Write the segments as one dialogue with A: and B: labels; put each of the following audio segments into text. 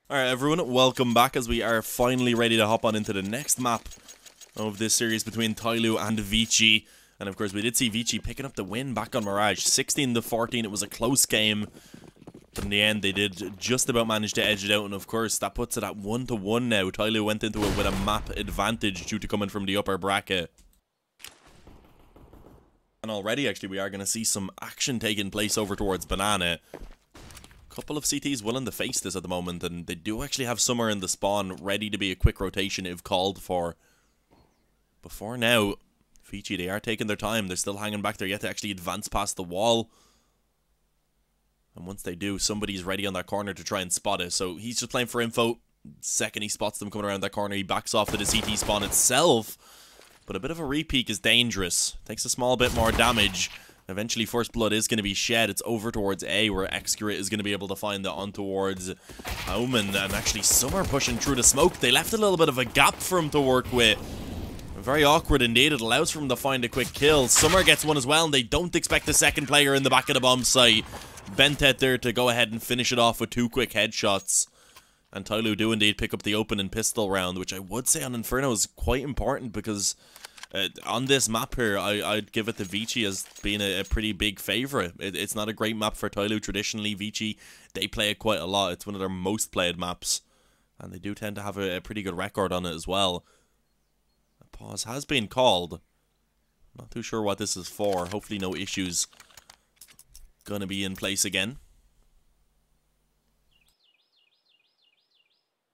A: Alright everyone, welcome back as we are finally ready to hop on into the next map of this series between Tyloo and ViCi. And of course we did see ViCi picking up the win back on Mirage, 16-14. It was a close game, but in the end they did just about manage to edge it out. And of course that puts it at 1-1 now. Tyloo went into it with a map advantage due to coming from the upper bracket. And already actually we are going to see some action taking place over towards Banana. Couple of CTs willing to face this at the moment, and they do actually have Summer in the spawn ready to be a quick rotation if called for. But for now, ViCi, they are taking their time. They're still hanging back there yet to actually advance past the wall. And once they do, somebody's ready on that corner to try and spot it. So he's just playing for info. Second he spots them coming around that corner, he backs off to the CT spawn itself. But a bit of a repeak is dangerous. Takes a small bit more damage. Eventually, first blood is going to be shed. It's over towards A, where Excurate is going to be able to find it on towards Omen. And actually, Summer pushing through the smoke. They left a little bit of a gap for him to work with. Very awkward indeed. It allows for him to find a quick kill. Summer gets one as well, and they don't expect the second player in the back of the bomb site. Bentet there to go ahead and finish it off with 2 quick headshots. And Tyloo do indeed pick up the open and pistol round, which I would say on Inferno is quite important because on this map here, I'd give it to ViCi as being a pretty big favourite. It's not a great map for Tyloo traditionally. ViCi, they play it quite a lot. It's one of their most played maps. And they do tend to have a pretty good record on it as well. A pause has been called. Not too sure what this is for. Hopefully no issues gonna be in place again.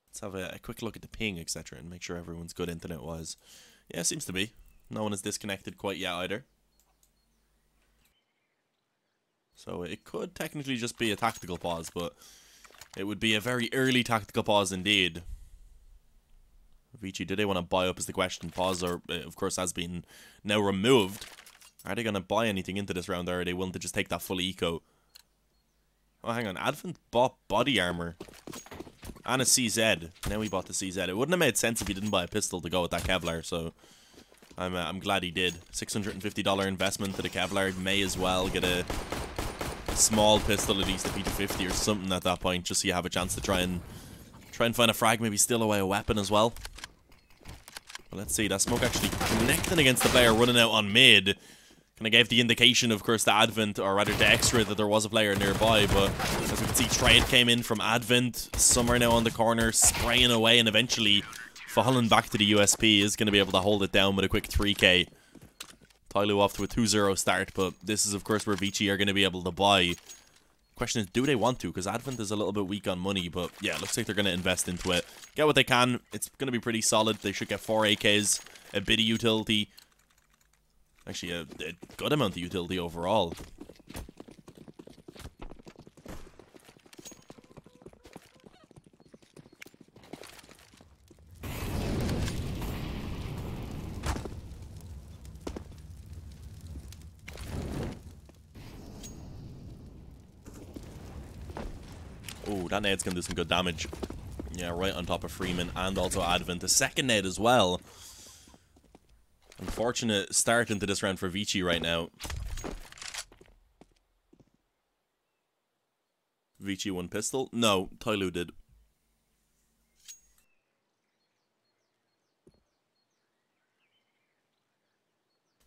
A: Let's have a quick look at the ping, etc. and make sure everyone's good internet-wise. Yeah, seems to be. No one is disconnected quite yet either. So it could technically just be a tactical pause, but it would be a very early tactical pause indeed. ViCi, do they want to buy up is the question. Pause, of course, has been now removed. Are they going to buy anything into this round, or are they willing to just take that full eco? Oh, hang on. Advent bought body armor and a CZ. Now he bought the CZ. It wouldn't have made sense if he didn't buy a pistol to go with that Kevlar, so I'm glad he did. $650 investment to the Kevlar. May as well get a small pistol, at least a P250 or something at that point, just so you have a chance to try and find a frag, maybe steal away a weapon as well. But let's see, that smoke actually connecting against the player running out on mid. Kind of gave the indication, of course, to Advent, or rather to Extra, that there was a player nearby, but as we can see, trade came in from Advent. Summer now on the corner, spraying away, and eventually falling back to the USP is going to be able to hold it down with a quick 3k. Tyloo off to a 2-0 start, but this is, of course, where ViCi are going to be able to buy. Question is, do they want to? Because Advent is a little bit weak on money, but yeah, it looks like they're going to invest into it. Get what they can. It's going to be pretty solid. They should get 4 AKs, a bit of utility. Actually, a good amount of utility overall. Oh, that nade's going to do some good damage. Yeah, right on top of Freeman and also Advent. The second nade as well. Unfortunate start into this round for ViCi right now. ViCi won pistol? No, Tyloo did.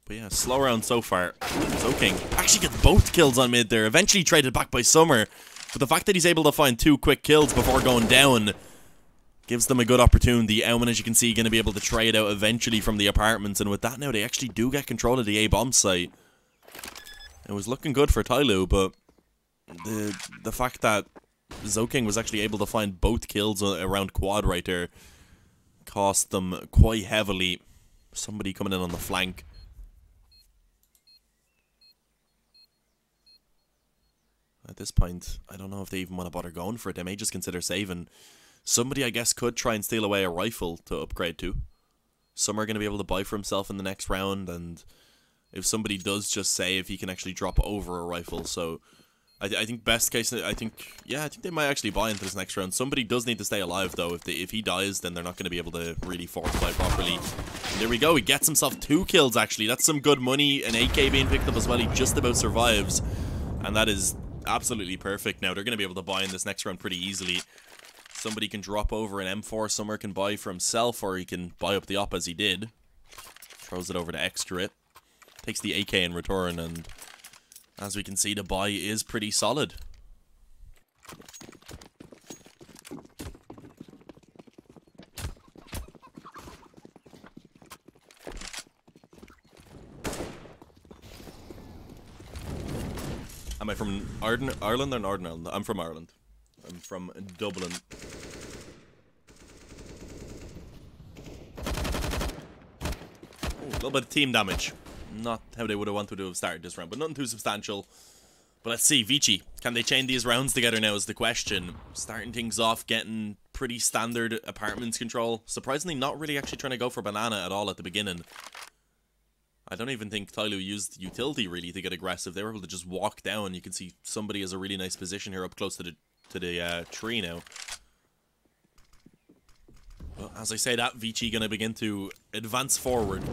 A: But yeah, slow round so far. Zoking actually gets both kills on mid there. Eventually traded back by Summer. But the fact that he's able to find 2 quick kills before going down gives them a good opportunity. Elman, as you can see, going to be able to trade out eventually from the apartments. And with that now, they actually do get control of the A-bomb site. It was looking good for Tyloo, but the fact that Zoking was actually able to find both kills around quad right there cost them quite heavily. Somebody coming in on the flank. At this point, I don't know if they even want to bother going for it. They may just consider saving. Somebody, I guess, could try and steal away a rifle to upgrade to. Some are going to be able to buy for himself in the next round, and if somebody does just say if he can actually drop over a rifle. So I think best case, I think they might actually buy into this next round. Somebody does need to stay alive, though. If he dies, then they're not going to be able to really fortify properly. And there we go. He gets himself 2 kills, actually. That's some good money. An AK being picked up as well. He just about survives. And that is absolutely perfect now. They're going to be able to buy in this next round pretty easily. somebody can drop over an M4 somewhere can buy for himself, or he can buy up the op as he did. Throws it over to extra it. Takes the AK in return, and as we can see, the buy is pretty solid. Am I from Ireland or Northern Ireland? I'm from Ireland. I'm from Dublin. Ooh, a little bit of team damage. Not how they would have wanted to have started this round, but nothing too substantial. But let's see, ViCi, can they chain these rounds together now is the question. Starting things off, getting pretty standard apartments control. Surprisingly, not really actually trying to go for banana at all at the beginning. I don't even think Tyloo used utility really to get aggressive. They were able to just walk down. You can see somebody has a really nice position here up close to the tree now. Well, as I say that, ViCi gonna begin to advance forward.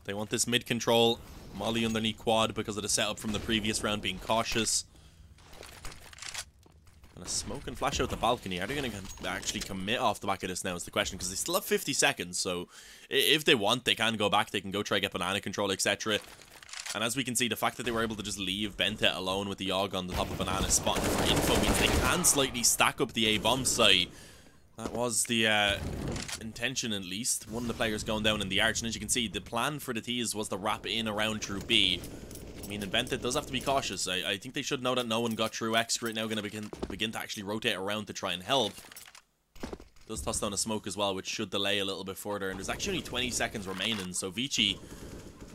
A: They want this mid control. Molly underneath quad because of the setup from the previous round, being cautious. And a smoke and flash out the balcony. Are they going to actually commit off the back of this now is the question, because they still have 50 seconds. So if they want, they can go back. They can go try get banana control, etc. And as we can see, the fact that they were able to just leave Bentet alone with the AUG on the top of banana spot for info means they can slightly stack up the A-bomb site. That was the intention, at least. One of the players going down in the arch. And as you can see, the plan for the T's was to wrap in around through B. I mean, Bentet does have to be cautious. I think they should know that no one got through. X right now going to begin to actually rotate around to try and help. Does toss down a smoke as well, which should delay a little bit further. And there's actually only 20 seconds remaining. So ViCi,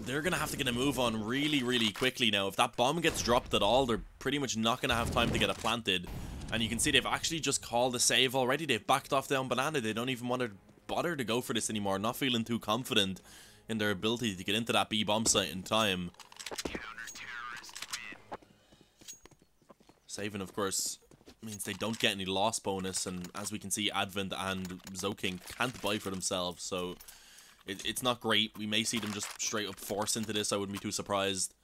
A: they're going to have to get a move on really, really quickly now. If that bomb gets dropped at all, they're pretty much not going to have time to get it planted. And you can see they've actually just called a save already. They've backed off down banana. They don't even want to bother to go for this anymore. Not feeling too confident in their ability to get into that B bomb site in time. Saving, of course, means they don't get any loss bonus. And as we can see, Advent and Zoking can't buy for themselves. So it's not great. We may see them just straight up force into this. I wouldn't be too surprised.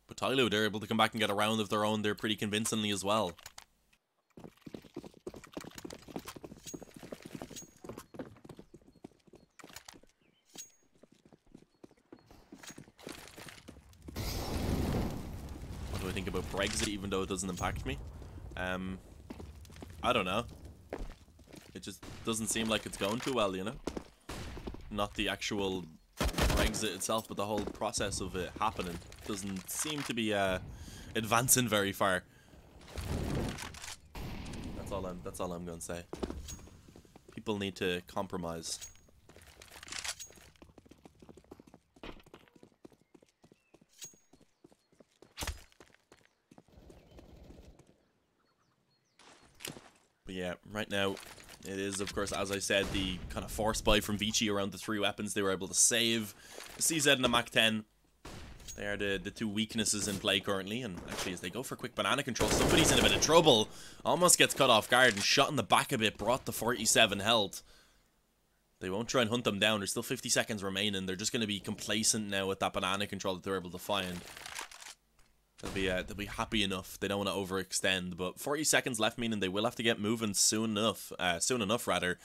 A: But Tyloo, they're able to come back and get a round of their own. They're pretty convincingly as well. I think about Brexit, even though it doesn't impact me. I don't know. It just doesn't seem like it's going too well, you know? Not the actual Brexit itself, but the whole process of it happening doesn't seem to be advancing very far. That's all I'm gonna say. People need to compromise. But yeah, right now, it is, of course, as I said, the kind of force buy from ViCi around the 3 weapons they were able to save. The CZ and the Mac-10, they are the 2 weaknesses in play currently. And actually, as they go for quick banana control, somebody's in a bit of trouble. Almost gets cut off guard and shot in the back a bit, brought the 47 health. They won't try and hunt them down. There's still 50 seconds remaining. They're just going to be complacent now with that banana control that they're able to find. They'll be happy enough. They don't want to overextend, but 40 seconds left, meaning they will have to get moving soon enough, rather.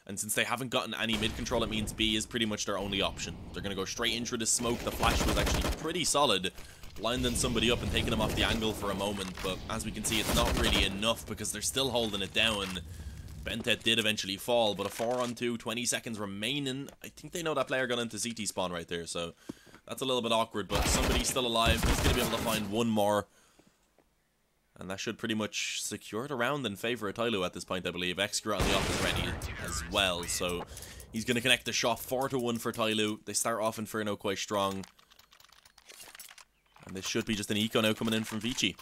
A: And since they haven't gotten any mid control, it means B is pretty much their only option. They're going to go straight in through the smoke. The flash was actually pretty solid, blinding somebody up and taking them off the angle for a moment. But as we can see, it's not really enough because they're still holding it down. Bentet did eventually fall, but a 4-on-2, 20 seconds remaining. I think they know that player got into CT spawn right there, so that's a little bit awkward, but somebody's still alive. He's going to be able to find one more. And that should pretty much secure the round in favor of Tyloo at this point, I believe. Extra on the off is ready as well, so he's going to connect the shot. 4-1 for Tyloo. They start off Inferno quite strong. And this should be just an eco now coming in from ViCi.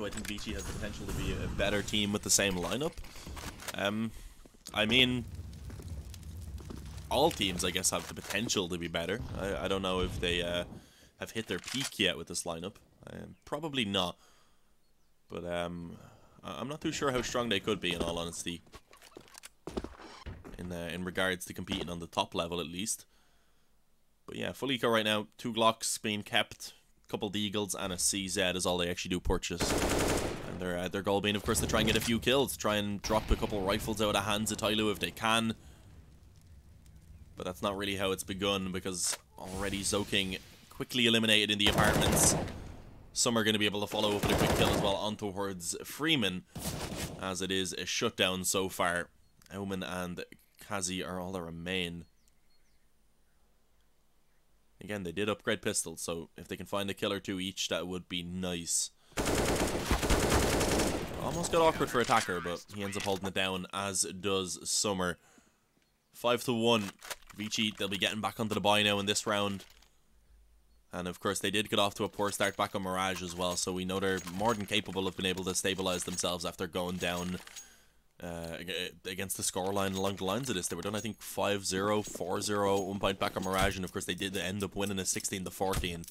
A: I think ViCi has the potential to be a better team with the same lineup. I mean, all teams, I guess, have the potential to be better. I don't know if they have hit their peak yet with this lineup. Probably not. But I'm not too sure how strong they could be, in all honesty. In regards to competing on the top level, at least. But yeah, full eco right now. 2 Glocks being kept, a couple Deagles, and a CZ is all they actually do purchase. And their goal being, of course, to try and get a few kills. Try and drop a couple rifles out of hands of Tyloo if they can. But that's not really how it's begun, because already Zoking quickly eliminated in the apartments. Some are going to be able to follow up with a quick kill as well on towards Freeman, as it is a shutdown so far. Auman and Kazi are all that remain. Again, they did upgrade pistols, so if they can find a kill or 2 each, that would be nice. Almost got awkward for Attacker, but he ends up holding it down, as does Summer. 5-1. ViCi, they'll be getting back onto the buy now in this round. And of course, they did get off to a poor start back on Mirage as well, so we know they're more than capable of being able to stabilize themselves after going down against the scoreline along the lines of this. They were done, I think, 5-0, 4-0, 1 point back on Mirage, and of course they did end up winning a 16-14.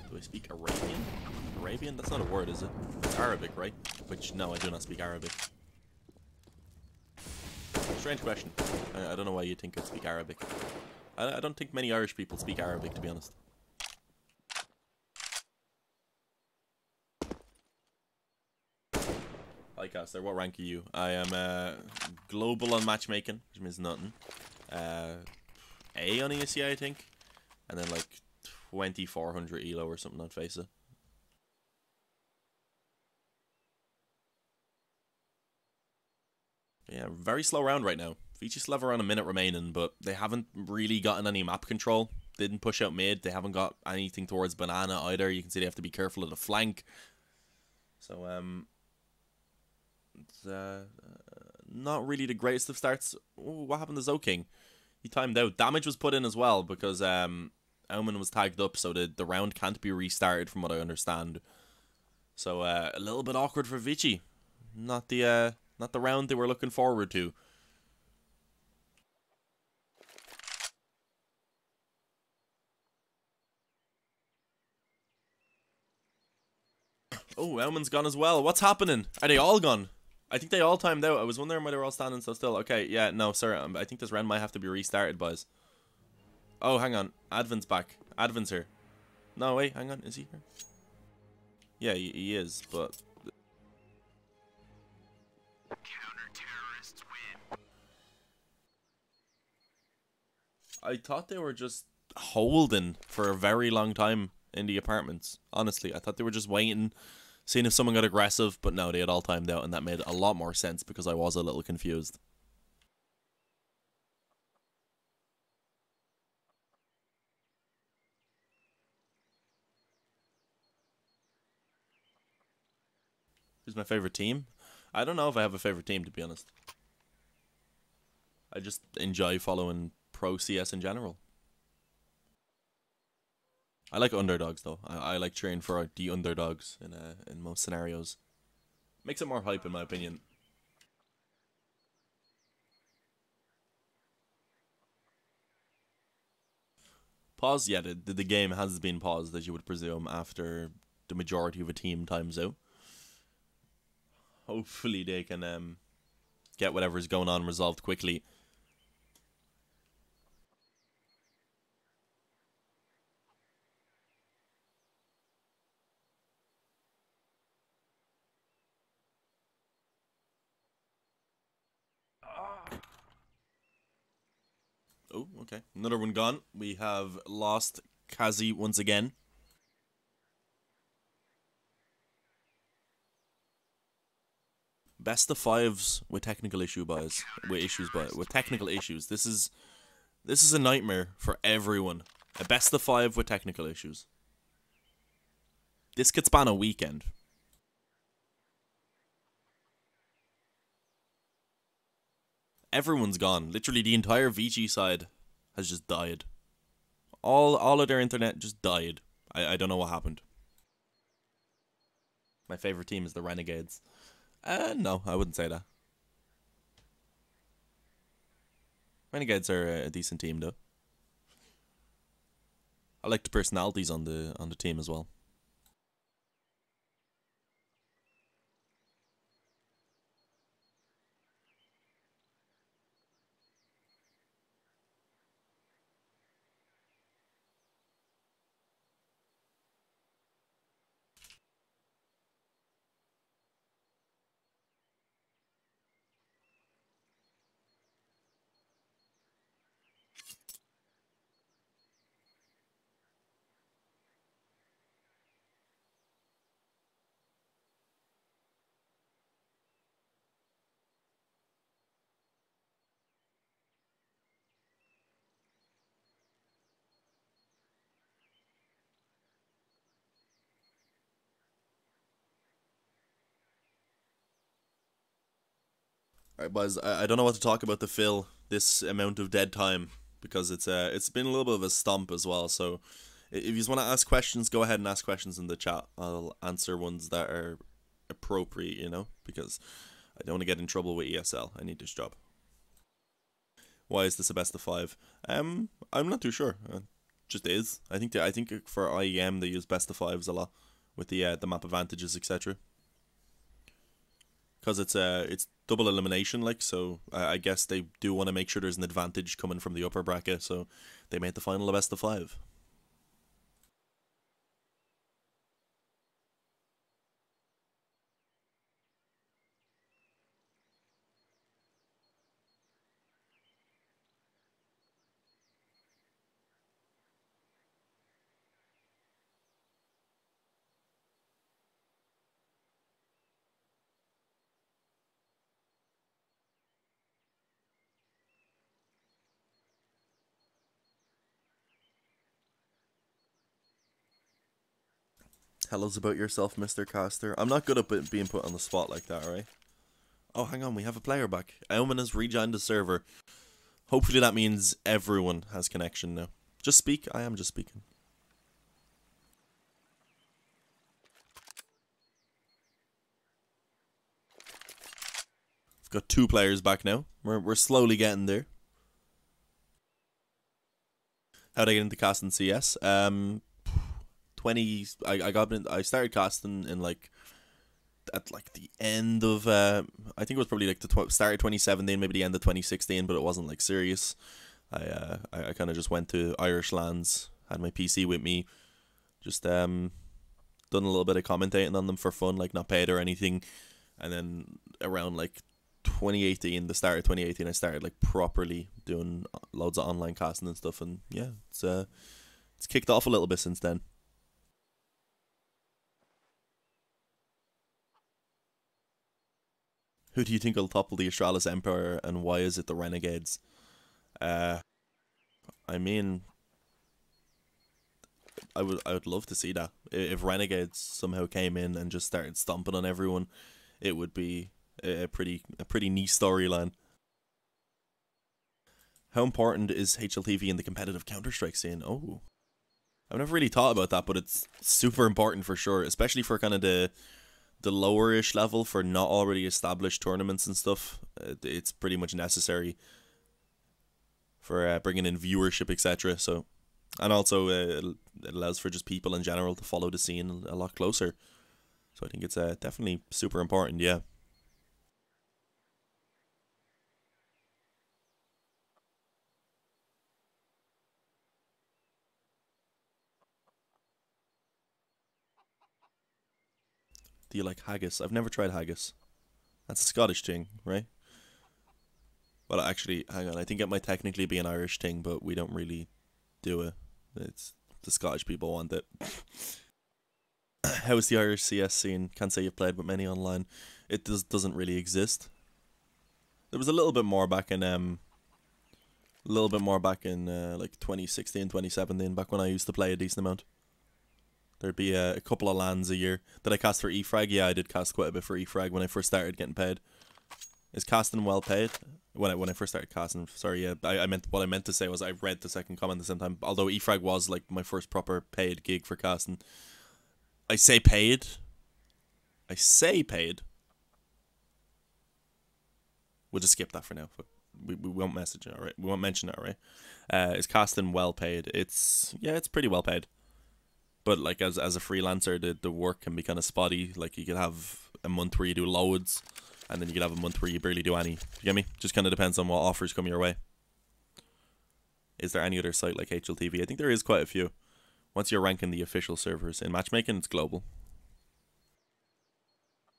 A: Do I speak Arabian? Arabian? That's not a word, is it? It's Arabic, right? Which, no, I do not speak Arabic. Strange question. I don't know why you think I speak Arabic. I don't think many Irish people speak Arabic, to be honest. Hi, Caster. What rank are you? I am global on matchmaking, which means nothing. A on ESC, I think. And then like 2400 ELO or something on FACEIT. Yeah, very slow round right now. ViCi still have around a minute remaining, but they haven't really gotten any map control. Didn't push out mid. They haven't got anything towards Banana either. You can see they have to be careful of the flank. So, it's not really the greatest of starts. Ooh, what happened to Zoking? He timed out. Damage was put in as well because Auman was tagged up, so the round can't be restarted from what I understand. So, a little bit awkward for ViCi. Not the round they were looking forward to. Oh, Auman's gone as well. What's happening? Are they all gone? I think they all timed out. I was wondering why they were all standing so still. Okay, yeah, no, sir. I think this round might have to be restarted, boys. Oh, hang on. Advin's back. Advin's here. No, wait, hang on. Is he here? Yeah, he is, but... Counter-terrorists win. I thought they were just holding for a very long time in the apartments. Honestly, I thought they were just waiting, seeing if someone got aggressive, but no, they had all timed out, and that made a lot more sense because I was a little confused. Who's my favorite team? I don't know if I have a favorite team, to be honest. I just enjoy following pro CS in general. I like underdogs though. I like cheering for the underdogs in most scenarios. Makes it more hype in my opinion. Pause? Yeah, the game has been paused, as you would presume, after the majority of a team times out. Hopefully they can get whatever's going on resolved quickly. Oh, okay. Another one gone. We have lost Kazi once again. Best of fives with technical issue, boys. With technical issues. This is a nightmare for everyone. A best of 5 with technical issues. This could span a weekend. Everyone's gone. Literally the entire ViCi side has just died. All of their internet just died. I don't know what happened. My favorite team is the Renegades. No, I wouldn't say that. Renegades are a decent team, though. I like the personalities on the team as well. Alright, boys, I don't know what to talk about to fill this amount of dead time because it's been a little bit of a stomp as well. So if you just want to ask questions, go ahead and ask questions in the chat. I'll answer ones that are appropriate, you know, because I don't want to get in trouble with ESL. I need this job. Why is this a best of 5? I'm not too sure. Just is. I think for IEM they use best of 5s a lot with the map advantages, etc. Because it's double elimination, like, so I guess they do want to make sure there's an advantage coming from the upper bracket, so they made the final a best of 5. Tell us about yourself, Mr. Caster. I'm not good at being put on the spot like that, alright? Oh, hang on, we have a player back. Elman has rejoined the server. Hopefully that means everyone has connection now. Just speak. I am just speaking. We've got 2 players back now. We're slowly getting there. How'd I get into casting CS? 20. I started casting in like at like the end of I think it was probably like the start of 2017, maybe the end of 2016, but it wasn't like serious. I kind of just went to Irish lands, had my PC with me, just done a little bit of commentating on them for fun, like not paid or anything, and then around like 2018, the start of 2018, I started like properly doing loads of online casting and stuff, and yeah, it's kicked off a little bit since then. Who do you think will topple the Astralis Empire, and why is it the Renegades? Uh, I mean, I would love to see that. If Renegades somehow came in and just started stomping on everyone, it would be a pretty neat storyline. How important is HLTV in the competitive Counter-Strike scene? Oh, I've never really thought about that, but it's super important for sure, especially for kind of the lower-ish level, for not already established tournaments and stuff. It's pretty much necessary for bringing in viewership, etc. So, and also it allows for just people in general to follow the scene a lot closer. So I think it's definitely super important. Yeah. Do you like haggis? I've never tried haggis. That's a Scottish thing, right? Well, actually, hang on. I think it might technically be an Irish thing, but we don't really do it. It's the Scottish people want it. How is the Irish CS scene? Can't say you've played with many online. It doesn't really exist. There was a little bit more back in like 2016, 2017, back when I used to play a decent amount. There'd be a couple of LANs a year. Did I cast for EFrag? Yeah, I did cast quite a bit for EFrag when I first started getting paid. Is casting well paid? When I first started casting, sorry, yeah, I meant what I meant to say was I read the second comment at the same time. Although EFrag was like my first proper paid gig for casting. I say paid. I say paid. We'll just skip that for now. We won't message it, alright? We won't mention it, alright? Is casting well paid? It's pretty well paid. But like as a freelancer, the work can be kind of spotty. Like you could have a month where you do loads, and then you could have a month where you barely do any. You get me? Just kind of depends on what offers come your way. Is there any other site like HLTV? I think there is quite a few. Once you're ranking the official servers in matchmaking, it's global.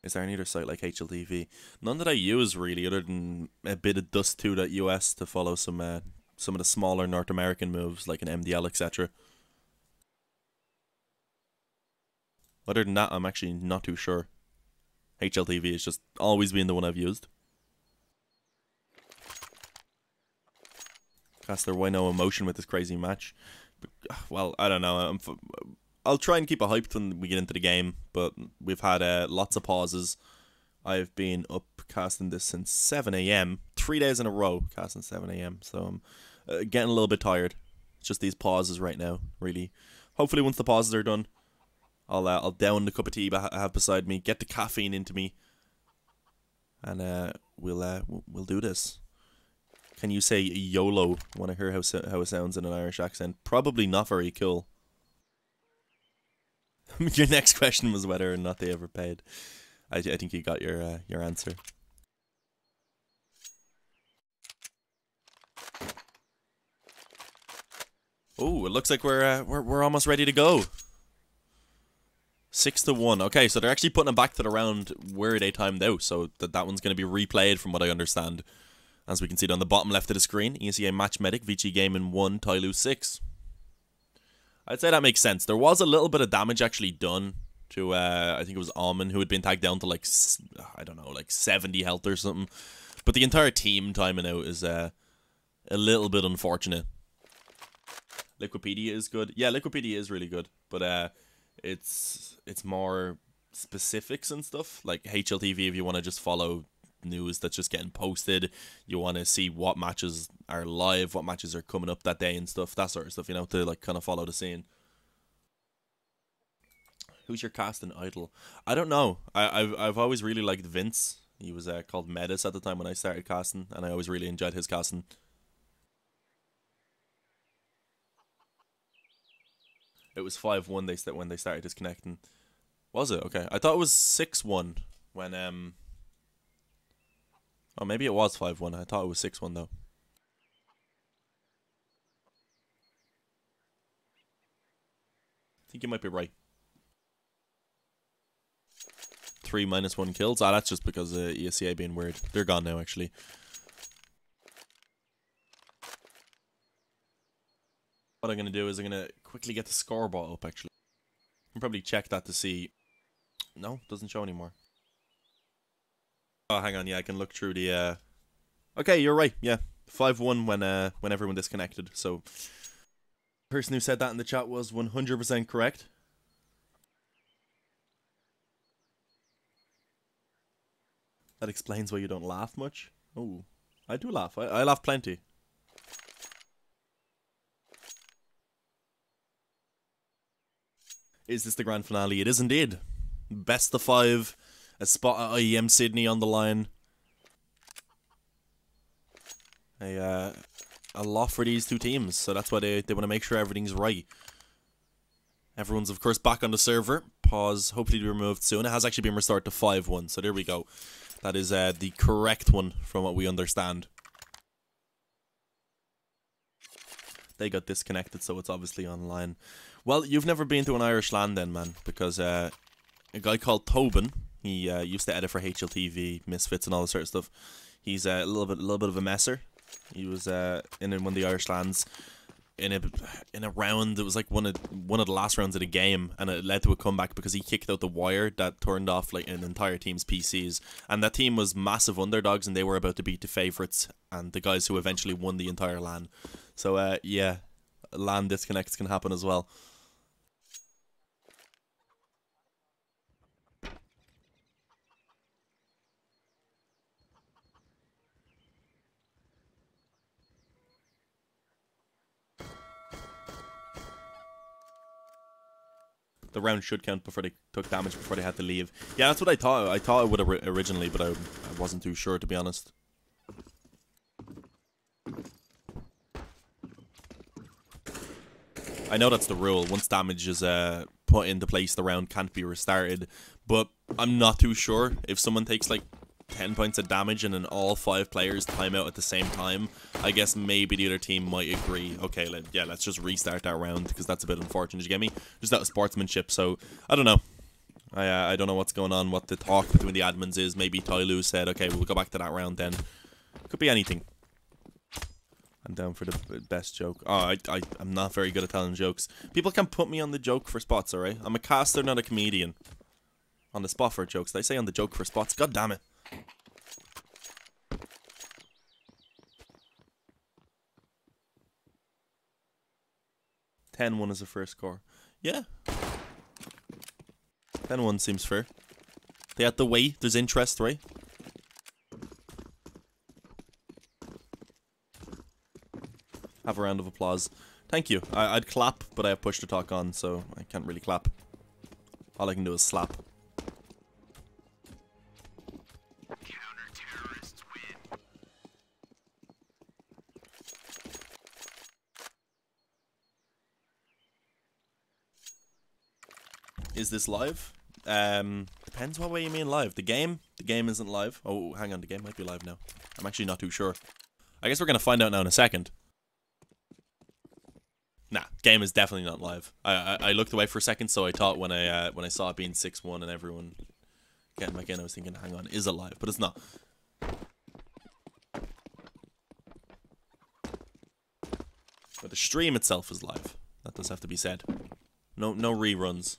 A: Is there any other site like HLTV? None that I use really, other than a bit of Dust2.us to follow some of the smaller North American moves like an MDL, etc. Other than that, I'm actually not too sure. HLTV has just always been the one I've used. Caster, why no emotion with this crazy match? Well, I don't know. I'll try and keep it hyped when we get into the game, but we've had lots of pauses. I've been up casting this since 7 AM, 3 days in a row casting 7 AM, so I'm getting a little bit tired. It's just these pauses right now, really. Hopefully once the pauses are done, I'll down the cup of tea I have beside me, get the caffeine into me, and we'll do this. Can you say YOLO? Want to hear how it sounds in an Irish accent? Probably not very cool. Your next question was whether or not they ever paid. I think you got your answer. Oh, it looks like we're almost ready to go. 6-1. Okay, so they're actually putting it back to the round where they timed out, so that one's going to be replayed from what I understand. As we can see down the bottom left of the screen, ECA Match Medic, ViCi Gaming 1, Tyloo 6. I'd say that makes sense. There was a little bit of damage actually done to, I think it was Alman, who had been tagged down to like, I don't know, like 70 health or something. But the entire team timing out is a little bit unfortunate. Liquipedia is good. Yeah, Liquipedia is really good. But it's more specifics and stuff. Like HLTV, if you want to just follow news that's just getting posted, you want to see what matches are live, what matches are coming up that day and stuff, that sort of stuff, you know, to like kind of follow the scene. Who's your casting idol? I don't know. I've always really liked Vince. He was called Metis at the time when I started casting, and I always really enjoyed his casting. It was 5-1 when they started disconnecting. Was it? Okay. I thought it was 6-1 when oh, maybe it was 5-1. I thought it was 6-1 though. I think you might be right. 3 -1 kills. Ah, that's just because of ESCA being weird. They're gone now, actually. What I'm going to do is I'm going to quickly get the scoreboard up, actually. I'll probably check that to see. No, doesn't show anymore. Oh, hang on. Yeah, I can look through the... Okay, you're right. Yeah, 5-1 when everyone disconnected. So, the person who said that in the chat was 100% correct. That explains why you don't laugh much. Oh, I do laugh. I laugh plenty. Is this the grand finale? It is indeed. Best of 5. A spot at IEM Sydney on the line. A lot for these two teams, so that's why they want to make sure everything's right. Everyone's, of course, back on the server. Pause, hopefully to be removed soon. It has actually been restored to 5-1, so there we go. That is the correct one from what we understand. They got disconnected, so it's obviously online. Well, you've never been to an Irish land then, man, because a guy called Tobin, he used to edit for HLTV, Misfits, and all this sort of stuff. He's a little bit of a messer. He was in one of the Irish lands in a round. It was like one of the last rounds of the game, and it led to a comeback because he kicked out the wire that turned off like an entire team's PCs, and that team was massive underdogs, and they were about to beat the favourites and the guys who eventually won the entire LAN. So yeah, LAN disconnects can happen as well. the round should count before they took damage before they had to leave. Yeah, that's what I thought. I thought it would have originally, but I wasn't too sure, to be honest. I know that's the rule. Once damage is put into place, the round can't be restarted. But I'm not too sure. If someone takes like 10 points of damage and then all 5 players time out at the same time, I guess maybe the other team might agree, okay, let's just restart that round, because that's a bit unfortunate, you get me? Just out of sportsmanship, so I don't know. I don't know what's going on, what the talk between the admins is. Maybe Tyloo said, okay, we'll go back to that round then. Could be anything. I'm down for the best joke. Oh, I'm not very good at telling jokes. People can put me on the joke for spots, alright? I'm a caster, not a comedian. On the spot for jokes. Did I say on the joke for spots? God damn it. $10-1 is the first score. Yeah. 10-1 seems fair. They had to wait. There's interest, right? Have a round of applause. Thank you. I'd clap, but I have push to talk on, so I can't really clap. All I can do is slap.
B: Counter-terrorists win.
A: Is this live? Depends what way you mean live. The game? The game isn't live. Oh, hang on. The game might be live now. I'm actually not too sure. I guess we're going to find out now in a second. Nah, game is definitely not live. I looked away for a second, so I thought when I saw it being 6-1 and everyone getting back in, I was thinking, hang on, is it live? But it's not. But the stream itself is live. That does have to be said. No reruns.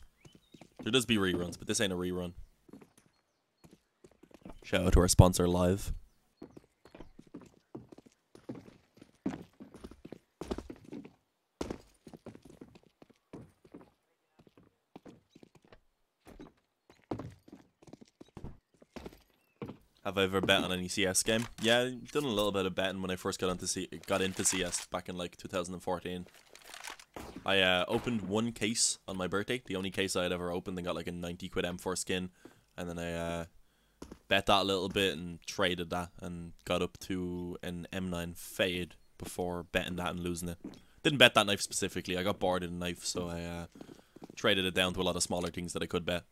A: There does be reruns, but this ain't a rerun. Shout out to our sponsor, Live. Have I ever bet on any CS game? Yeah, I've done a little bit of betting when I first got into CS back in like 2014. I opened one case on my birthday, the only case I had ever opened, and got like a 90 quid M4 skin, and then I bet that a little bit and traded that and got up to an M9 Fade before betting that and losing it. Didn't bet that knife specifically, I got bored of the knife, so I traded it down to a lot of smaller things that I could bet.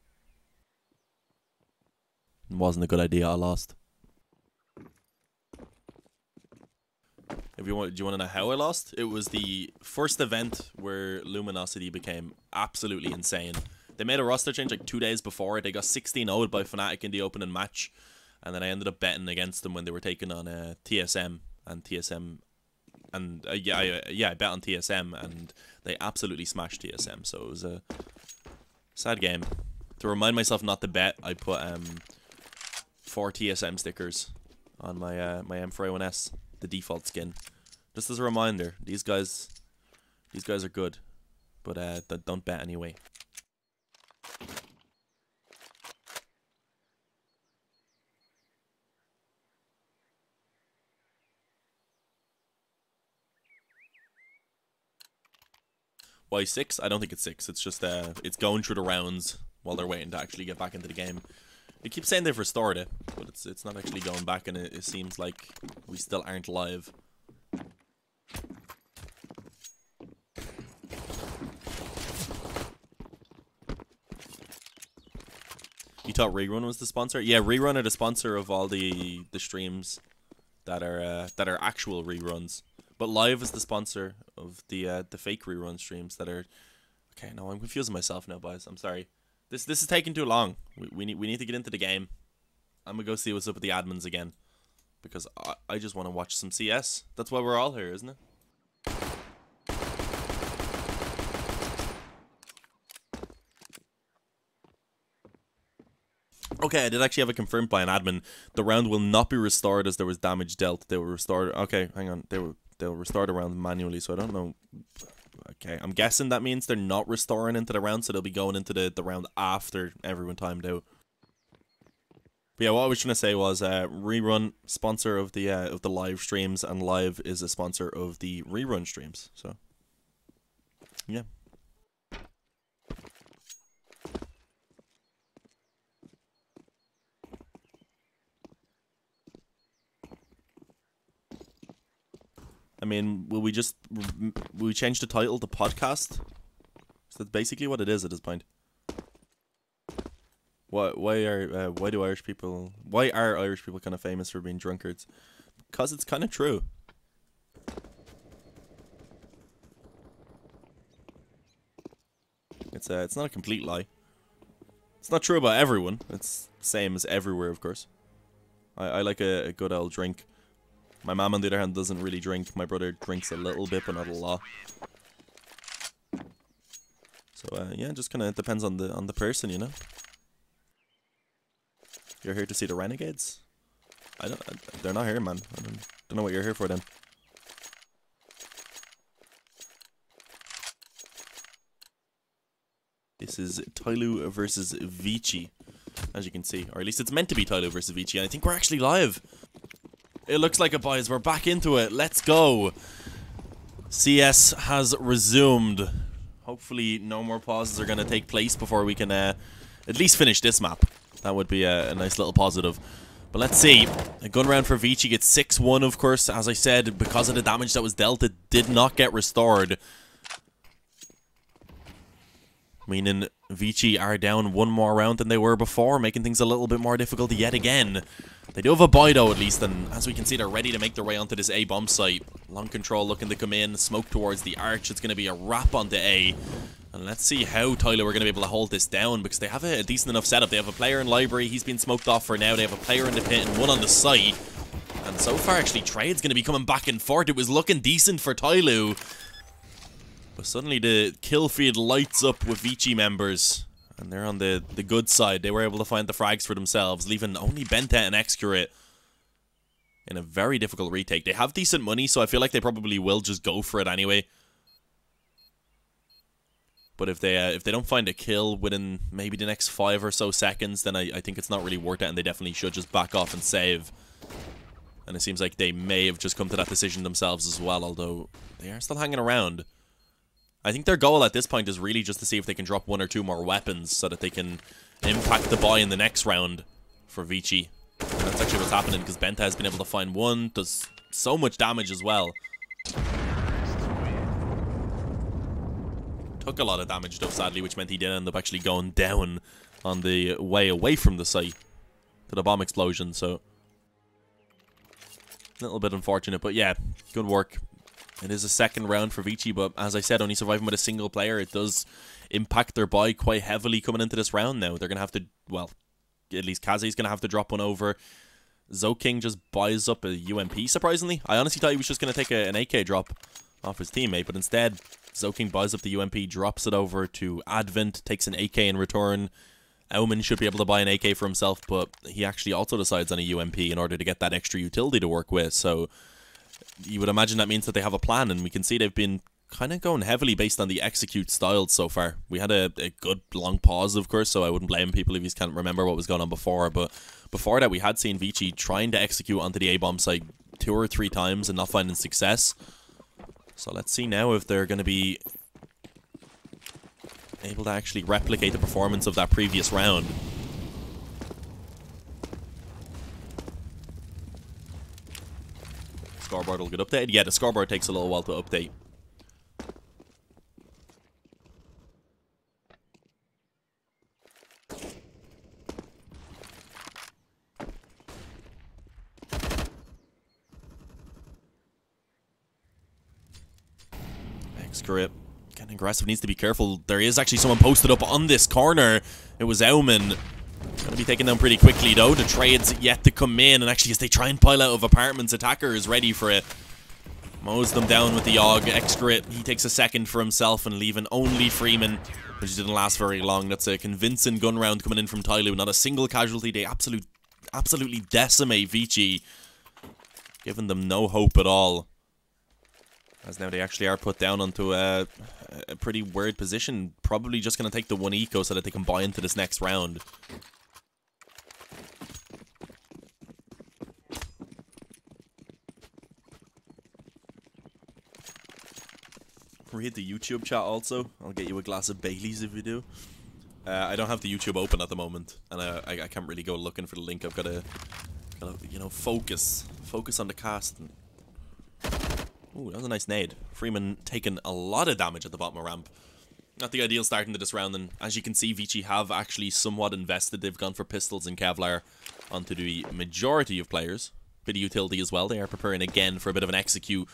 A: It wasn't a good idea, I lost. Do you want to know how I lost? It was the first event where Luminosity became absolutely insane. They made a roster change like 2 days before. They got 16-0'd by Fnatic in the opening match. And then I ended up betting against them when they were taking on TSM. And TSM... And I bet on TSM and they absolutely smashed TSM. So it was a sad game. To remind myself not to bet, I put 4 TSM stickers on my my M4A1S, the default skin. Just as a reminder, these guys are good, but don't bet anyway. Why 6? I don't think it's 6. It's just it's going through the rounds while they're waiting to actually get back into the game. They keep saying they've restored it, but it's not actually going back, and it seems like we still aren't live. You thought Rerun was the sponsor? Yeah, Rerun are the sponsor of all the streams that are actual reruns. But Live is the sponsor of the fake rerun streams that are... Okay, no, I'm confusing myself now, boys. I'm sorry. This is taking too long. We need to get into the game. I'm gonna go see what's up with the admins again, because I just want to watch some CS. That's why we're all here, isn't it? Okay, I did actually have it confirmed by an admin. The round will not be restored as there was damage dealt. They will restore. Okay, hang on. They'll restore the round manually, so I don't know. Okay, I'm guessing that means they're not restoring into the round, so they'll be going into the round after everyone timed out. But yeah, what I was trying to say was Rerun, sponsor of the live streams, and Live is a sponsor of the rerun streams. So yeah. I mean, will we change the title to podcast? So that's basically what it is at this point. Why are Irish people kind of famous for being drunkards? Because it's kind of true. It's not a complete lie. It's not true about everyone. It's the same as everywhere, of course. I like a good old drink. My mom, on the other hand, doesn't really drink. My brother drinks a little bit, but not a lot. So yeah, it just kind of depends on the person, you know. You're here to see the Renegades? They're not here, man. I don't know what you're here for then. This is Tyloo versus ViCi, as you can see. Or at least it's meant to be Tyloo versus ViCi, and I think we're actually live. It looks like it, boys. We're back into it. Let's go. CS has resumed. Hopefully no more pauses are going to take place before we can at least finish this map. That would be a nice little positive. But let's see. A gun round for ViCi gets 6-1, of course. As I said, because of the damage that was dealt, it did not get restored. Meaning ViCi are down one more round than they were before, making things a little bit more difficult yet again. They do have a buy though, at least, and as we can see, they're ready to make their way onto this A bomb site. Long control looking to come in, smoke towards the arch. It's going to be a wrap onto A. And let's see how Tyloo are going to be able to hold this down, because they have a decent enough setup. They have a player in library, he's been smoked off for now. They have a player in the pit and one on the site. And so far, actually, trade's going to be coming back and forth. It was looking decent for Tyloo. But suddenly the kill feed lights up with ViCi members. And they're on the good side. They were able to find the frags for themselves, leaving only Benta and Excurate in a very difficult retake. They have decent money, so I feel like they probably will just go for it anyway. But if they don't find a kill within maybe the next 5 or so seconds, then I think it's not really worth it, and they definitely should just back off and save. And it seems like they may have just come to that decision themselves as well, although they are still hanging around. I think their goal at this point is really just to see if they can drop 1 or 2 more weapons so that they can impact the buy in the next round for ViCi. And that's actually what's happening, because Benta has been able to find one, does so much damage as well. Took a lot of damage though, sadly, which meant he did end up actually going down on the way away from the site to the bomb explosion, so a little bit unfortunate, but yeah, good work. It is a second round for ViCi, but as I said, only surviving with a single player, it does impact their buy quite heavily coming into this round now. They're going to have to, well, at least Kaze's going to have to drop one over. Zoking just buys up a UMP, surprisingly. I honestly thought he was just going to take an AK drop off his teammate, but instead, Zoking buys up the UMP, drops it over to Advent, takes an AK in return. Auman should be able to buy an AK for himself, but he actually also decides on a UMP in order to get that extra utility to work with, so you would imagine that means that they have a plan, and we can see they've been kind of going heavily based on the execute styles so far. We had a good long pause, of course, so I wouldn't blame people if you can't remember what was going on before, but before that we had seen ViCi trying to execute onto the A-bomb site 2 or 3 times and not finding success. So let's see now if they're going to be able to actually replicate the performance of that previous round. Scoreboard will get updated. Yeah, the scoreboard takes a little while to update. Excurate getting aggressive, needs to be careful. There is actually someone posted up on this corner. It was Auman. Going to be taken down pretty quickly though. The trade's yet to come in, and actually as they try and pile out of apartments, attacker is ready for it. Mows them down with the AUG. Excurate, he takes a second for himself and leaving only Freeman, which didn't last very long. That's a convincing gun round coming in from Tyloo. Not a single casualty. They absolutely decimate ViCi, giving them no hope at all. As now they actually are put down onto a pretty weird position. Probably just going to take the 1 eco so that they can buy into this next round. Read the YouTube chat also. I'll get you a glass of Baileys if you do. I don't have the YouTube open at the moment, and I can't really go looking for the link. I've got to you know, focus on the cast. Ooh, that was a nice nade. Freeman taking a lot of damage at the bottom of ramp. Not the ideal starting to this round, and as you can see, ViCi have actually somewhat invested. They've gone for pistols and Kevlar onto the majority of players. Bit of utility as well. They are preparing again for a bit of an execute,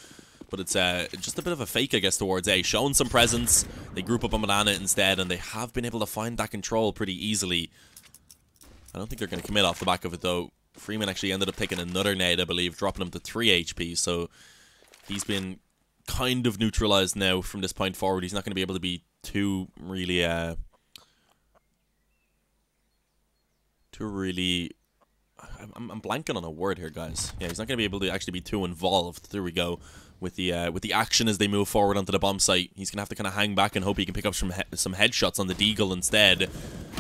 A: but it's just a bit of a fake, I guess, towards A. Showing some presence. They group up on Banana instead, and they have been able to find that control pretty easily. I don't think they're going to commit off the back of it, though. Freeman actually ended up taking another nade, I believe, dropping him to 3 HP, so he's been kind of neutralized now from this point forward. He's not going to be able to be too really I'm blanking on a word here, guys. Yeah, he's not going to be able to actually be too involved. There we go. With the action as they move forward onto the bomb site. He's going to have to kind of hang back and hope he can pick up some headshots on the Deagle instead.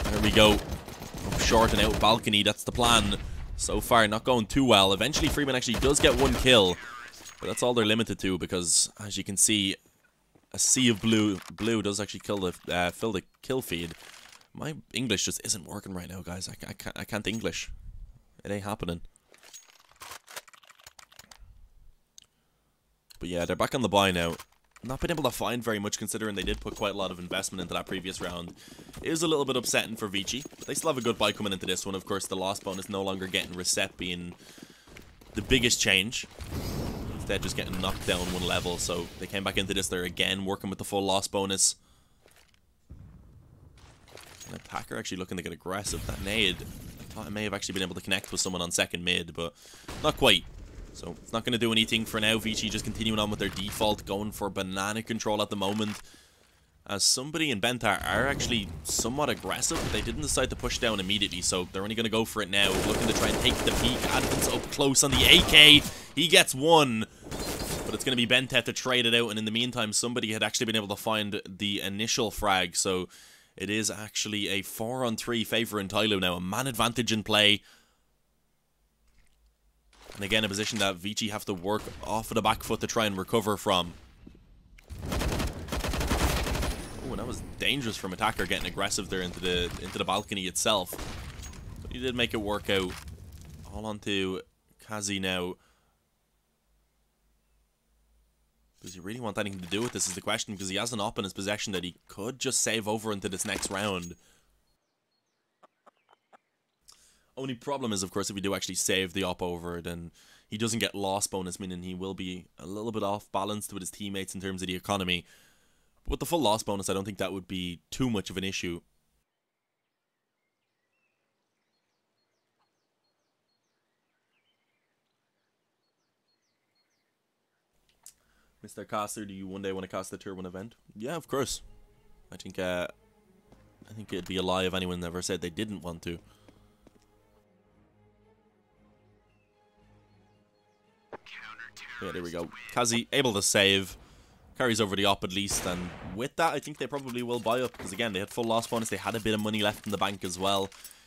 A: There we go. Up short and out balcony, that's the plan. So far, not going too well. Eventually, Freeman actually does get 1 kill. But that's all they're limited to because, as you can see, a sea of blue does actually fill the kill feed. My English just isn't working right now, guys. I can't English. It ain't happening. But yeah, they're back on the buy now. Not been able to find very much considering they did put quite a lot of investment into that previous round. It is a little bit upsetting for ViCi, but they still have a good buy coming into this one. Of course, the loss bonus no longer getting reset being the biggest change. Instead, just getting knocked down 1 level. So they came back into this there again, working with the full loss bonus. An attacker actually looking to get aggressive. That nade, I thought I may have actually been able to connect with someone on second mid, but not quite. So it's not going to do anything for now. ViCi just continuing on with their default, going for banana control at the moment. As somebody in Bentar are actually somewhat aggressive, but they didn't decide to push down immediately, so they're only going to go for it now, looking to try and take the peak. Advent's up close on the AK. He gets 1, but it's going to be Bentet to trade it out, and in the meantime, somebody had actually been able to find the initial frag, so it is actually a 4-on-3 favoring Tyloo now, a man advantage in play. And again, a position that ViCi have to work off of the back foot to try and recover from. Oh, and that was dangerous from attacker getting aggressive there into the balcony itself. But he did make it work out. All onto Kazi now. Does he really want anything to do with this is the question, because he has an op in his possession that he could just save over into this next round. Only problem is, of course, if we do actually save the op over, then he doesn't get loss bonus, meaning he will be a little bit off balanced with his teammates in terms of the economy. But with the full loss bonus, I don't think that would be too much of an issue. Mr. Caster, do you one day want to cast the Tier 1 event? Yeah, of course. I think it'd be a lie if anyone ever said they didn't want to. Yeah, there we go. Kazi able to save. Carries over the op at least, and with that, I think they probably will buy up, because again, they had full loss bonus, they had a bit of money left in the bank as well.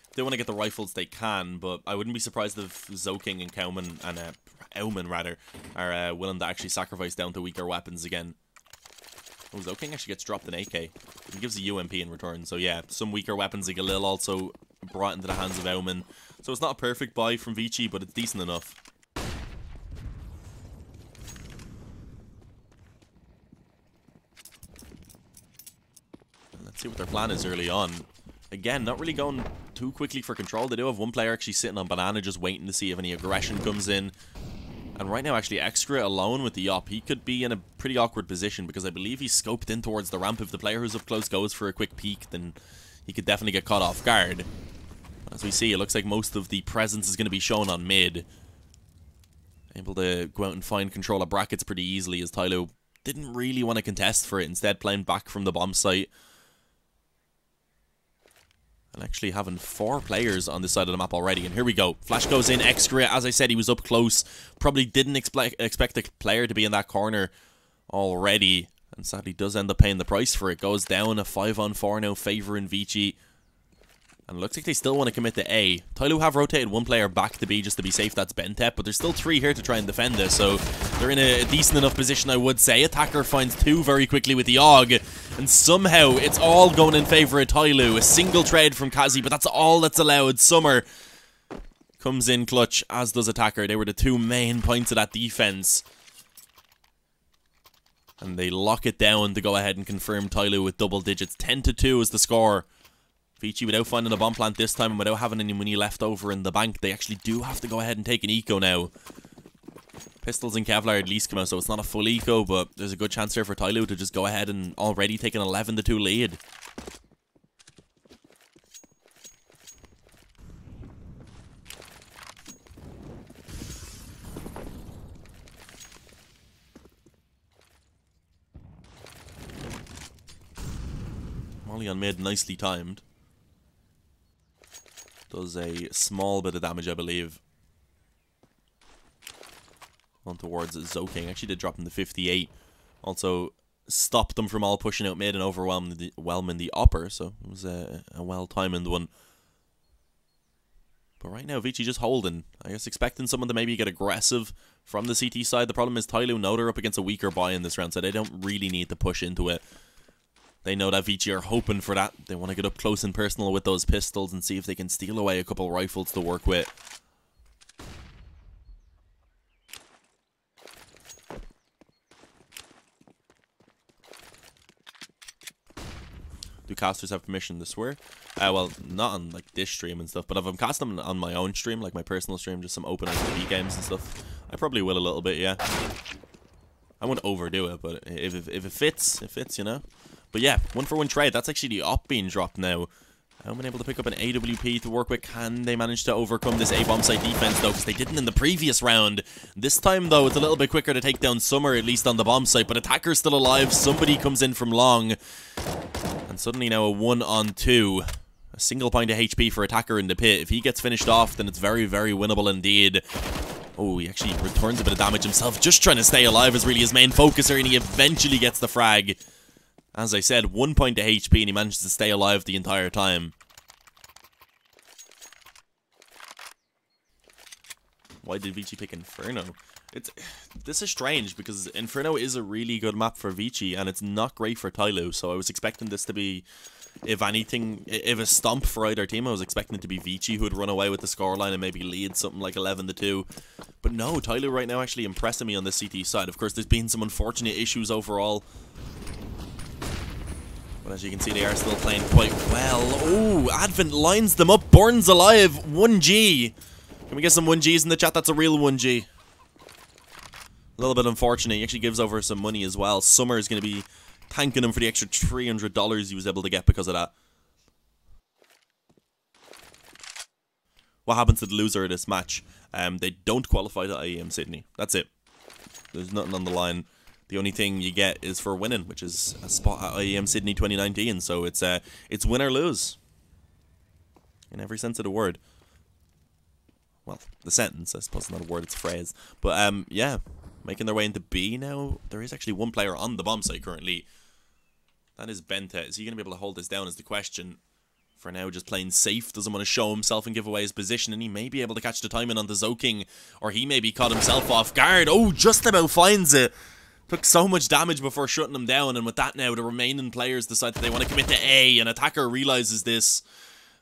A: If they want to get the rifles, they can, but I wouldn't be surprised if Zoking and Kauman, and Auman rather, are willing to actually sacrifice down to weaker weapons again. Oh, Zoking actually gets dropped an AK. He gives a UMP in return, so yeah, some weaker weapons, like Galil also brought into the hands of Auman. So it's not a perfect buy from ViCi, but it's decent enough. See what their plan is early on. Again, not really going too quickly for control. They do have one player actually sitting on banana, just waiting to see if any aggression comes in. And right now, actually, Excra alone with the op, he could be in a pretty awkward position, because I believe he's scoped in towards the ramp. If the player who's up close goes for a quick peek, then he could definitely get caught off guard. As we see, it looks like most of the presence is going to be shown on mid. Able to go out and find control of brackets pretty easily, as Tyloo didn't really want to contest for it, instead playing back from the bomb site. And actually having 4 players on this side of the map already. And here we go. Flash goes in. Excra, as I said, he was up close. Probably didn't expect the player to be in that corner already. And sadly does end up paying the price for it. Goes down a 5-on-4 now, favouring ViCi. And it looks like they still want to commit to A. Tyloo have rotated one player back to B just to be safe. That's Bentet. But there's still 3 here to try and defend this. So they're in a decent enough position, I would say. Attacker finds 2 very quickly with the AUG. And somehow it's all going in favour of Tyloo. A single trade from Kazi, but that's all that's allowed. Summer comes in clutch, as does Attacker. They were the 2 main points of that defence. And they lock it down to go ahead and confirm Tyloo with double digits. 10-2 is the score. ViCi, without finding a bomb plant this time and without having any money left over in the bank, they actually do have to go ahead and take an eco now. Pistols and Kevlar at least come out, so it's not a full eco, but there's a good chance there for Tyloo to just go ahead and already take an 11-2 lead. Molly on mid, nicely timed. Does a small bit of damage, I believe. On towards Zoking. Actually did drop him to 58. Also stopped them from all pushing out mid and overwhelming the upper. So it was a well-timed one. But right now, ViCi just holding. I guess expecting someone to maybe get aggressive from the CT side. The problem is Tyloo know they're up against a weaker buy in this round, so they don't really need to push into it. They know that ViCi are hoping for that. They want to get up close and personal with those pistols and see if they can steal away a couple rifles to work with. Do casters have permission to swear? Well, not on like this stream and stuff, but if I'm casting them on my own stream, like my personal stream, just some open ITV games and stuff, I probably will a little bit, yeah. I won't overdo it, but if it fits, it fits, you know? But yeah, 1-for-1 trade. That's actually the op being dropped now. I haven't been able to pick up an AWP to work with. Can they manage to overcome this A-bomb site defense, though? Because they didn't in the previous round. This time, though, it's a little bit quicker to take down Summer, at least on the bomb site. But Attacker's still alive. Somebody comes in from long. And suddenly now a 1-on-2. A single point of HP for Attacker in the pit. If he gets finished off, then it's very, very winnable indeed. Oh, he actually returns a bit of damage himself. Just trying to stay alive is really his main focus here, and he eventually gets the frag. As I said, 1 point of HP, and he manages to stay alive the entire time. Why did ViCi pick Inferno? This is strange, because Inferno is a really good map for ViCi, and it's not great for Tyloo, so I was expecting this to be, if anything, if a stomp for either team, I was expecting it to be ViCi who would run away with the scoreline and maybe lead something like 11-2. But no, Tyloo right now actually impressing me on the CT side. Of course, there's been some unfortunate issues overall. But as you can see, they are still playing quite well. Oh, Advent lines them up. Burns alive. 1G. Can we get some 1Gs in the chat? That's a real 1G. A little bit unfortunate. He actually gives over some money as well. Summer is going to be thanking him for the extra $300 he was able to get because of that. What happens to the loser of this match? They don't qualify to IEM Sydney. That's it. There's nothing on the line. The only thing you get is for winning, which is a spot at IEM Sydney 2019. So it's win or lose. In every sense of the word. Well, the sentence, I suppose, not a word, it's a phrase. But, yeah, making their way into B now. There is actually one player on the bomb site currently. That is Benta. Is he going to be able to hold this down is the question. For now, just playing safe. Doesn't want to show himself and give away his position. And he may be able to catch the timing on the Zoking. Or he may be caught himself off guard. Oh, just about finds it. Took so much damage before shutting him down. And with that now, the remaining players decide that they want to commit to A. And Attacker realizes this.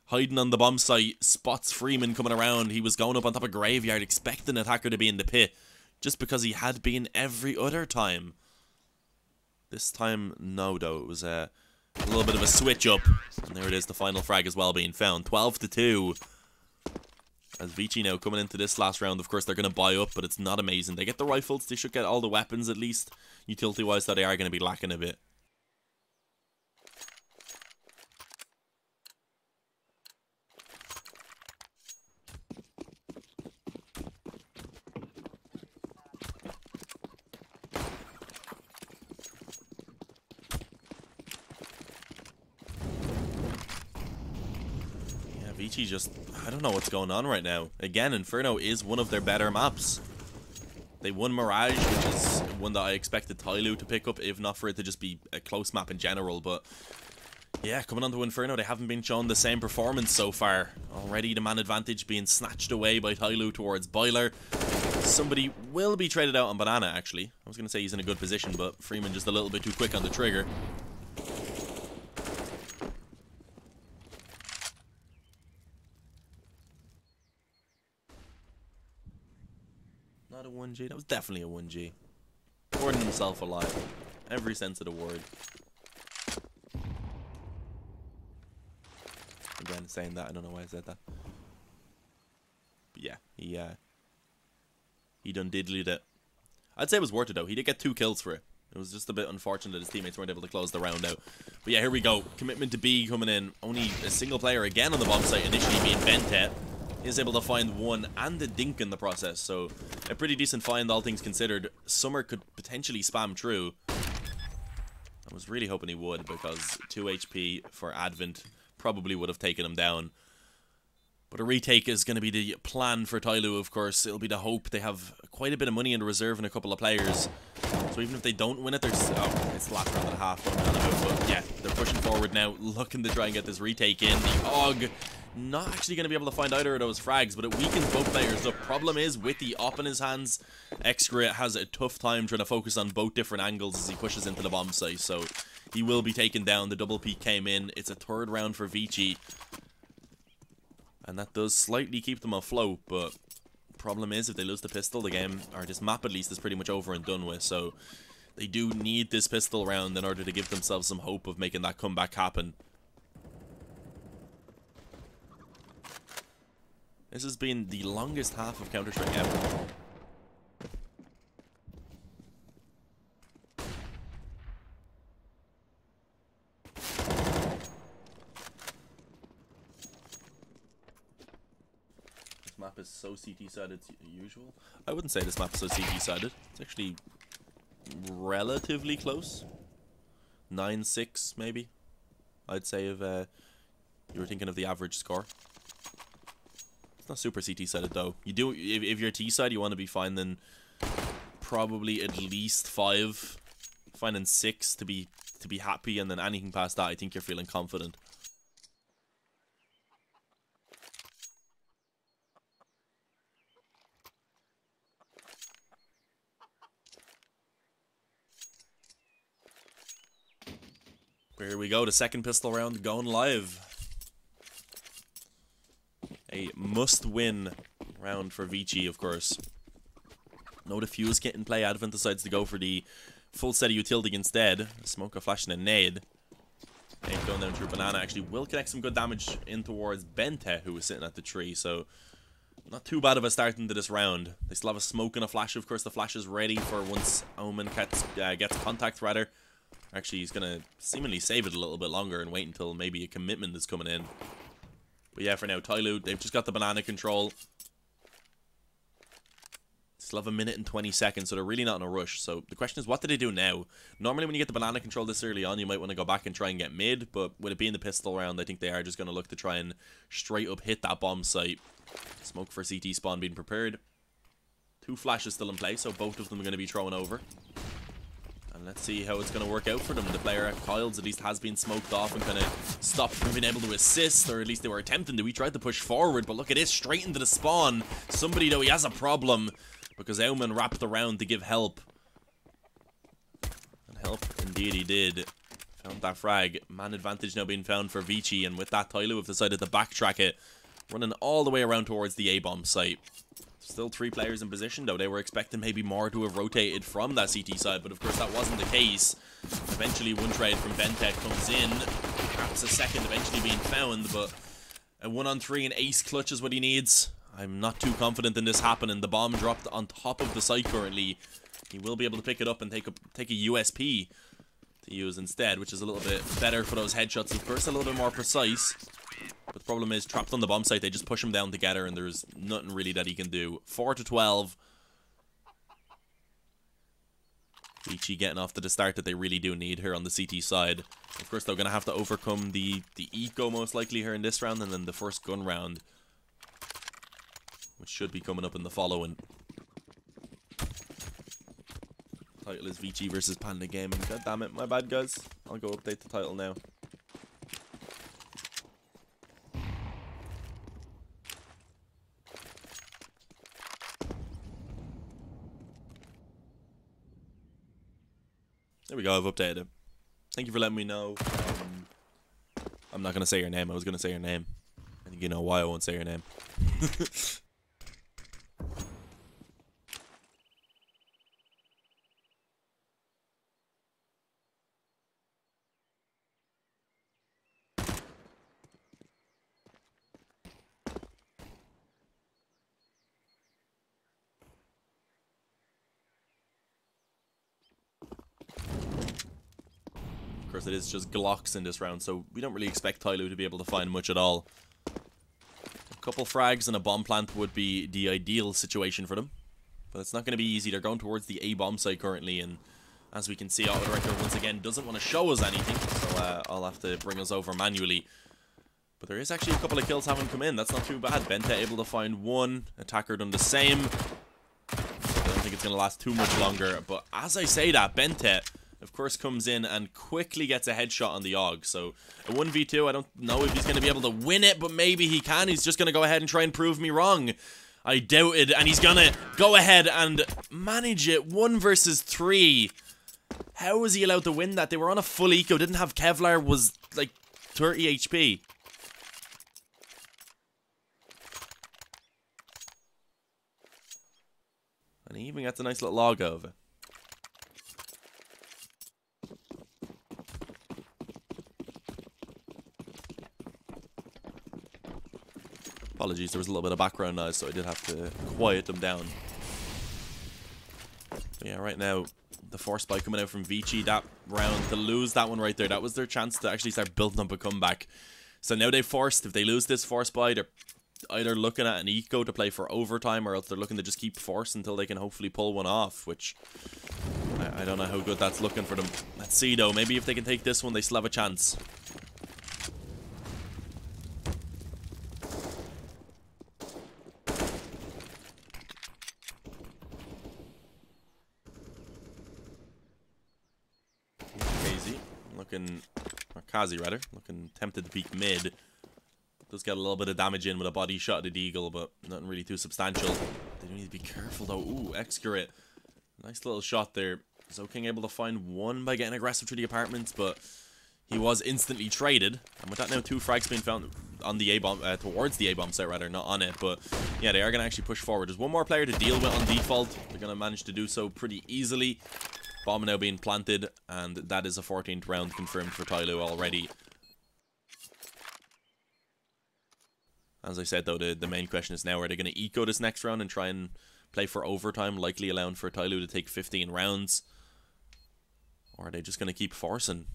A: Hiding on the bomb site. Spots Freeman coming around. He was going up on top of Graveyard, expecting Attacker to be in the pit. Just because he had been every other time. This time, no, though. It was a little bit of a switch up. And there it is, the final frag as well being found. 12-2. As ViCi now coming into this last round, of course, they're going to buy up, but it's not amazing. They get the rifles. They should get all the weapons, at least. Utility-wise, that they are going to be lacking a bit. ViCi just, I don't know what's going on right now. Again, Inferno is one of their better maps. They won Mirage, which is one that I expected Tyloo to pick up, if not for it to just be a close map in general. But yeah, coming on to Inferno, they haven't been shown the same performance so far. Already the man advantage being snatched away by Tyloo towards Boiler. Somebody will be traded out on Banana, actually. I was going to say he's in a good position, but Freeman just a little bit too quick on the trigger. Not a 1G. That was definitely a 1G. Gordon himself alive. every sense of the word. Again, saying that, I don't know why I said that. But yeah, he done diddlied it. I'd say it was worth it though. He did get 2 kills for it. It was just a bit unfortunate that his teammates weren't able to close the round out. But yeah, here we go. Commitment to B coming in. Only a single player again on the bomb site, initially being Bente. Is able to find 1 and a dink in the process. So a pretty decent find, all things considered. Summer could potentially spam through. I was really hoping he would, because 2 HP for Advent probably would have taken him down. But a retake is going to be the plan for Tyloo, of course. It'll be the hope. They have quite a bit of money in the reserve and a couple of players. So even if they don't win it, there's... Oh, it's the last round and a half. But yeah, they're pushing forward now, looking to try and get this retake in. The Og not actually going to be able to find either of those frags, but it weakens both players. The problem is, with the op in his hands, Excra has a tough time trying to focus on both different angles as he pushes into the bomb site. So he will be taken down. The double peak came in. It's a 3rd round for ViCi. And that does slightly keep them afloat, but problem is, if they lose the pistol, the game, or this map at least, is pretty much over and done with. So they do need this pistol round in order to give themselves some hope of making that comeback happen. This has been the longest half of Counter-Strike ever. Map is so CT-sided usual. I wouldn't say this map is so CT-sided. It's actually relatively close. 9-6 maybe, I'd say, if you were thinking of the average score. It's not super CT-sided though. You do, if you're T-side, you want to be finding probably at least 5, finding 6 to be happy, and then anything past that, I think you're feeling confident. Here we go, the second pistol round going live. A must-win round for ViCi, of course. No defuse kit in play. Advent decides to go for the full set of utility instead. Smoke, a flash, and a nade. Nade going down through Banana actually will connect some good damage in towards Bente, who was sitting at the tree. So not too bad of a start into this round. They still have a smoke and a flash. Of course, the flash is ready for once Omen gets contact, rather. Actually, he's going to seemingly save it a little bit longer and wait until maybe a commitment is coming in. But yeah, for now, Tyloo, they've just got the banana control. Still have 1 minute and 20 seconds, so they're really not in a rush. So the question is, what do they do now? Normally, when you get the banana control this early on, you might want to go back and try and get mid. But with it being the pistol round, I think they are just going to look to try and straight up hit that bomb site. Smoke for CT spawn being prepared. 2 flashes still in play, so both of them are going to be thrown over. And let's see how it's going to work out for them. The player at Kyle's at least has been smoked off and kind of stopped from being able to assist, or at least they were attempting to. We tried to push forward, but look at this, straight into the spawn. Somebody, though, he has a problem because Omen wrapped around to give help. And help, indeed he did. Found that frag. Man advantage now being found for ViCi, and with that, Tyloo have decided to backtrack it, running all the way around towards the A-bomb site. Still 3 players in position, though. They were expecting maybe more to have rotated from that CT side, but of course that wasn't the case. Eventually, one trade from Bentech comes in. Perhaps a second eventually being found, but a 1-on-3 and ace clutch is what he needs. I'm not too confident in this happening. The bomb dropped on top of the site currently. He will be able to pick it up and take a USP to use instead, which is a little bit better for those headshots. Of course, a little bit more precise. But the problem is, trapped on the bomb site, they just push him down together, and there's nothing really that he can do. 4-12. ViCi getting off to the start that they really do need here on the CT side. Of course, they're going to have to overcome the eco most likely here in this round, and then the first gun round, which should be coming up in the following. Title is ViCi versus Panda Gaming. God damn it, my bad, guys. I'll go update the title now. There we go, I've updated it. Thank you for letting me know. I'm not going to say your name. I was going to say your name. I think you know why I won't say your name. course, it is just Glocks in this round, so we don't really expect Tyloo to be able to find much at all. A couple frags and a bomb plant would be the ideal situation for them. But it's not going to be easy. They're going towards the A-bomb site currently, and as we can see, Auto Director once again doesn't want to show us anything, so I'll have to bring us over manually. But there is actually a couple of kills having come in. That's not too bad. Bente able to find one. Attacker done the same. I don't think it's going to last too much longer. But as I say that, Bente, of course, comes in and quickly gets a headshot on the AUG. So a 1v2, I don't know if he's going to be able to win it, but maybe he can. He's just going to go ahead and try and prove me wrong. I doubted, and he's gonna go ahead and manage it. 1 versus 3. How was he allowed to win that? They were on a full eco, didn't have Kevlar, was like 30 HP. And he even gets a nice little log out of it. Apologies, there was a little bit of background noise, so I did have to quiet them down. But yeah, right now, the force spike coming out from ViCi that round, to lose that one right there, that was their chance to actually start building up a comeback. So now they forced, if they lose this force spy, they're either looking at an eco to play for overtime, or else they're looking to just keep force until they can hopefully pull one off, which I don't know how good that's looking for them. Let's see though, maybe if they can take this one, they still have a chance. Or Kazi rather, looking tempted to peek mid. Does get a little bit of damage in with a body shot at the Deagle, but nothing really too substantial. They do need to be careful though. Ooh, Excurate. Nice little shot there. Zoking able to find one by getting aggressive through the apartments, but he was instantly traded. And with that now, 2 frags being found on the A-bomb, towards the A-bomb site rather, not on it. But yeah, they are going to actually push forward. There's one more player to deal with on default. They're going to manage to do so pretty easily. Bomb now being planted, and that is a 14th round confirmed for Tyloo already. As I said though, the main question is now, are they going to eco this next round and try and play for overtime, likely allowing for Tyloo to take 15 rounds? Or are they just going to keep forcing?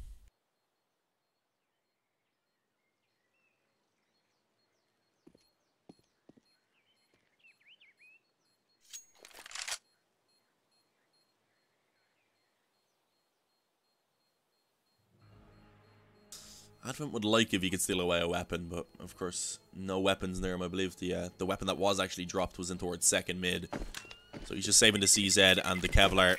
A: Advent would like if he could steal away a weapon, but of course, no weapons near him. I believe the weapon that was actually dropped was in towards second mid. So he's just saving the CZ and the Kevlar.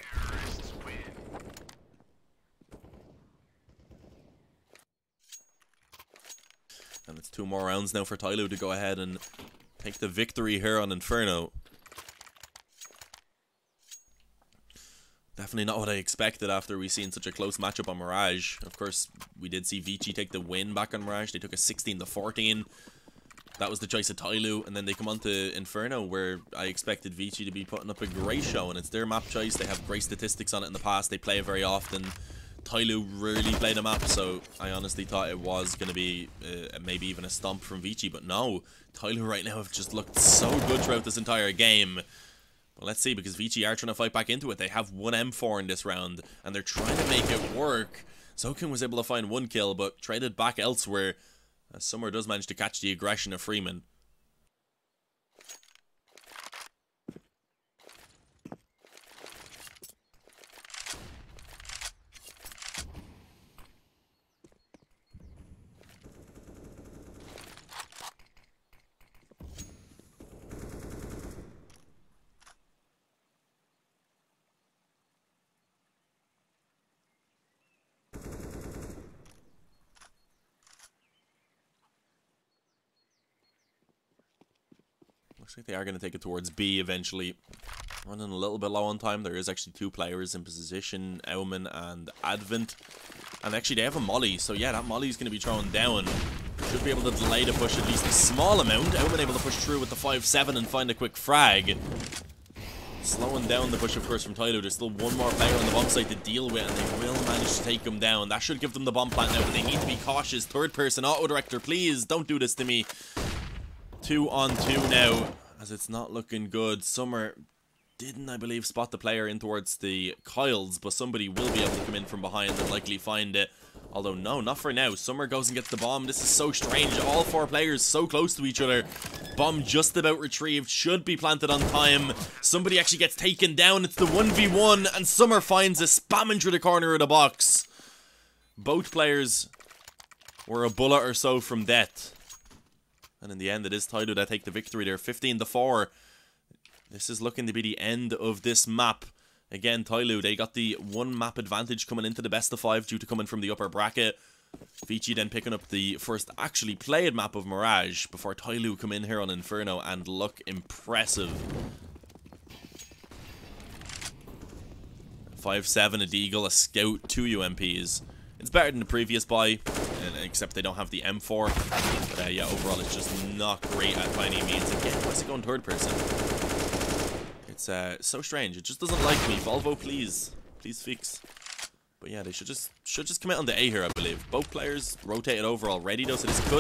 A: And it's 2 more rounds now for Tyloo to go ahead and take the victory here on Inferno. Definitely not what I expected after we seen such a close matchup on Mirage. Of course, we did see ViCi take the win back on Mirage. They took a 16-14. That was the choice of Tyloo. And then they come on to Inferno, where I expected ViCi to be putting up a great show. And it's their map choice. They have great statistics on it in the past. They play it very often. Tyloo really played the map, so I honestly thought it was going to be maybe even a stomp from ViCi. But no, Tyloo right now have just looked so good throughout this entire game. Well, let's see, because ViCi are trying to fight back into it. They have 1 M4 in this round, and they're trying to make it work. Zokin was able to find 1 kill, but traded back elsewhere. Summer does manage to catch the aggression of Freeman. Looks like they are going to take it towards B eventually. Running a little bit low on time. There is actually 2 players in position, Auman and Advent. And actually they have a molly, so yeah, that molly is going to be thrown down. Should be able to delay the push at least a small amount. Auman able to push through with the 5-7 and find a quick frag. Slowing down the push, of course, from Tyloo. There's still 1 more player on the bomb site to deal with, and they will manage to take him down. That should give them the bomb plant now, but they need to be cautious. Third person, auto director, please don't do this to me. 2 on 2 now, as it's not looking good. Summer didn't, I believe, spot the player in towards the coils, but somebody will be able to come in from behind and likely find it. Although, no, not for now. Summer goes and gets the bomb. This is so strange. All 4 players so close to each other. Bomb just about retrieved. Should be planted on time. Somebody actually gets taken down. It's the 1v1. And Summer finds it, spamming through the corner of the box. Both players were a bullet or so from death. And in the end, it is Tyloo that take the victory there. 15-4. This is looking to be the end of this map. Again, Tyloo, they got the 1 map advantage coming into the best of 5 due to coming from the upper bracket. ViCi then picking up the first actually played map of Mirage before Tyloo come in here on Inferno and look impressive. 5-7, a Deagle, a Scout, 2 UMPs. It's better than the previous buy, except they don't have the M4. But yeah, overall it's just not great at by any means. Again, why is it going third person? It's so strange. It just doesn't like me. Volvo, please fix. But yeah, they should just commit on the A here, I believe. Both players rotated over already though, so this could